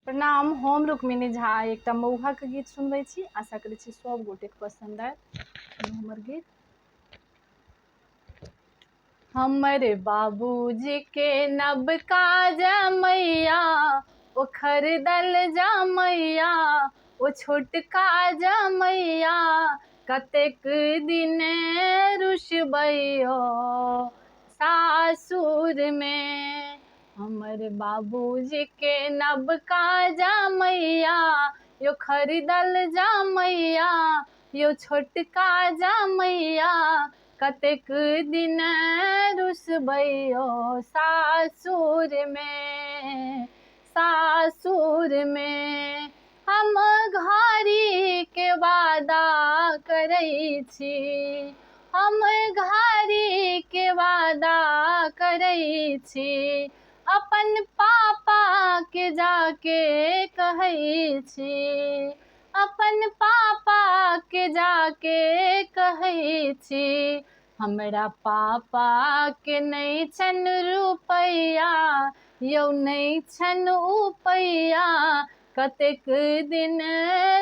प्रणाम, हम रुक्मिणी झा एकटा मौहाक गीत सुनबै छी। आशा करै छी सब गोटे पसंद आयत। हमर गीत हमर बाबूजी के नबका जमैया ओ खरीदल जमैया ओ छोटका जमैया कतेक दिन रुसबैयो सासुर में। हमर बाबूजी के नबका जमैया यो खरीदल जमैया यो छोटका जमैया कतेक दिन रुसबैयो सासुर में। सासुर में हम घड़ी के वादा करै छी, हम घड़ी के वादा करै छी, अपन पापा के जाके कहै छी, अपन पापा के जाके कहै छी। हमरा पापा के नहीं छन रुपैया यौ नहीं छन उपैया कतेक दिन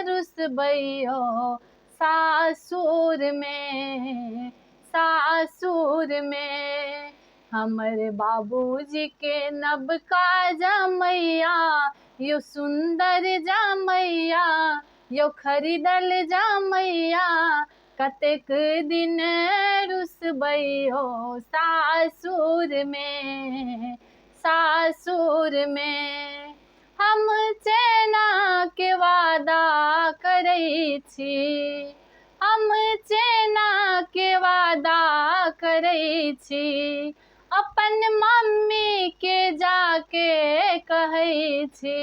रुसबैयो सासुर में। सासुर में हमर बाबूजी के नबका जमैया यो सुंदर जमैया यो खरीदल जमैया कतेक दिन रुसबैयो सासुर में। सासुर में हम चेना के वादा करै छी, हम चेना के वादा करै छी, अपन मम्मी के जाके कहै छी,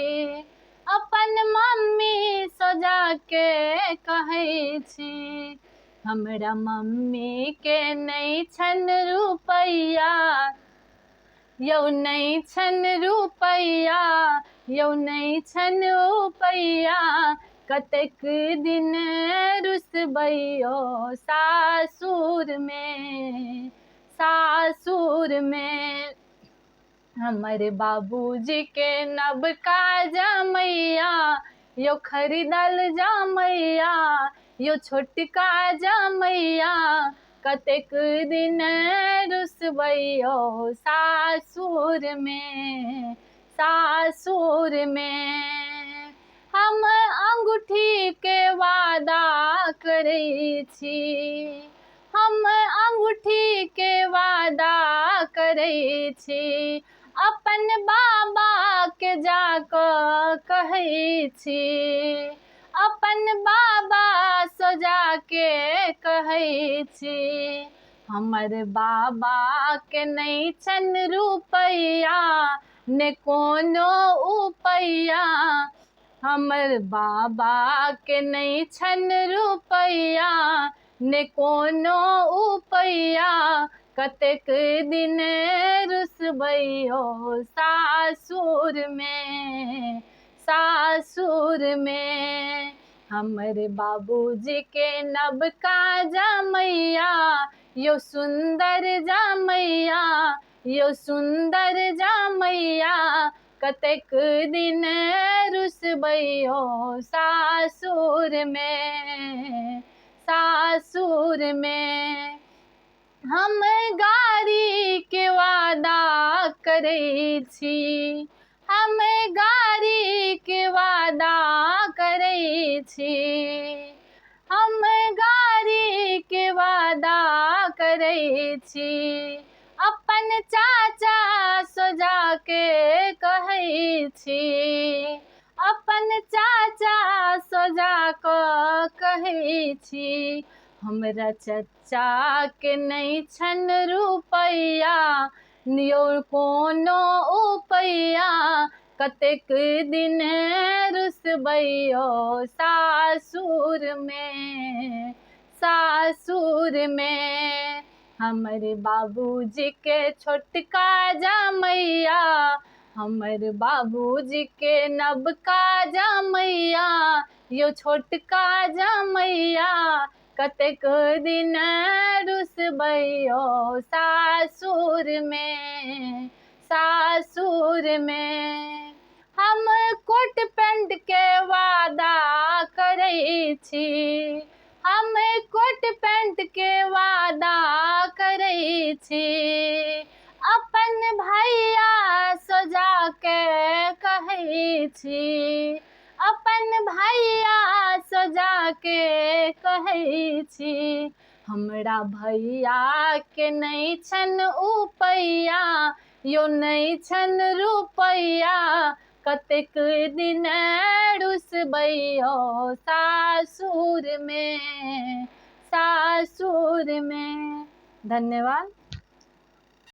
अपन मम्मी से जाके कहै छी। हमरा मम्मी के नहीं छन रुपैया यौ नहीं छन रुपैया यौ नहीं छन उपैया कतेक दिन रुसबैयो सासुर में। सासुर में हमर बाबूजी के नबका जमैया यो खरीदल जमैया यो छोटका जमैया कतेक दिन रुसबैयो सासुर में। सासुर में हम अंगूठी के वादा करै छी, हम अंगूठी के वादा करै छी, अपन बाबा के जाके कहै छी, अपन बाबा से जाके कहै छी। हमर बाबा के नहीं छन रुपैया ने कोनो उपैया, हमर बाबा के नहीं छन रुपैया ने कोनो उपैया कतेक दिन रुसबैयो सासुर में। सासुर में हमर बाबूजी के नबका जमैया यो सुंदर जमैया यो सुंदर जमैया कतेक दिन रुसबैयो सासुर में। सासुर में हम गाड़ी के वादा करै छी, हम गाड़ी के वादा करै छी, हम गाड़ी के वादा करै छी, अपन चाचा से जाके कहै छी, अपन चाचा से जाके कहै छी। हमरा चचा के नहीं छन रुपैया यो कोनो उपैया कतेक दिन रुसबैयो सासुर में। सासुर में हमर बाबूजी के छोटका जमैया हमर बाबूजी के नबका जमैया यो छोटका जमैया कतेक दिन रुसबैयो सासुर में। सासुर में हम कोट छी, हम कोट पैंट के वादा करै छी, अपन भैया सजा के कहै छी, अपन भैया सजा के कहै छी, हमरा भैया के नहि छनि उपैया, यो नहि छनि रुपैया, कतेक दिन रुसबै यौ सासुर में, सासुर में। धन्यवाद।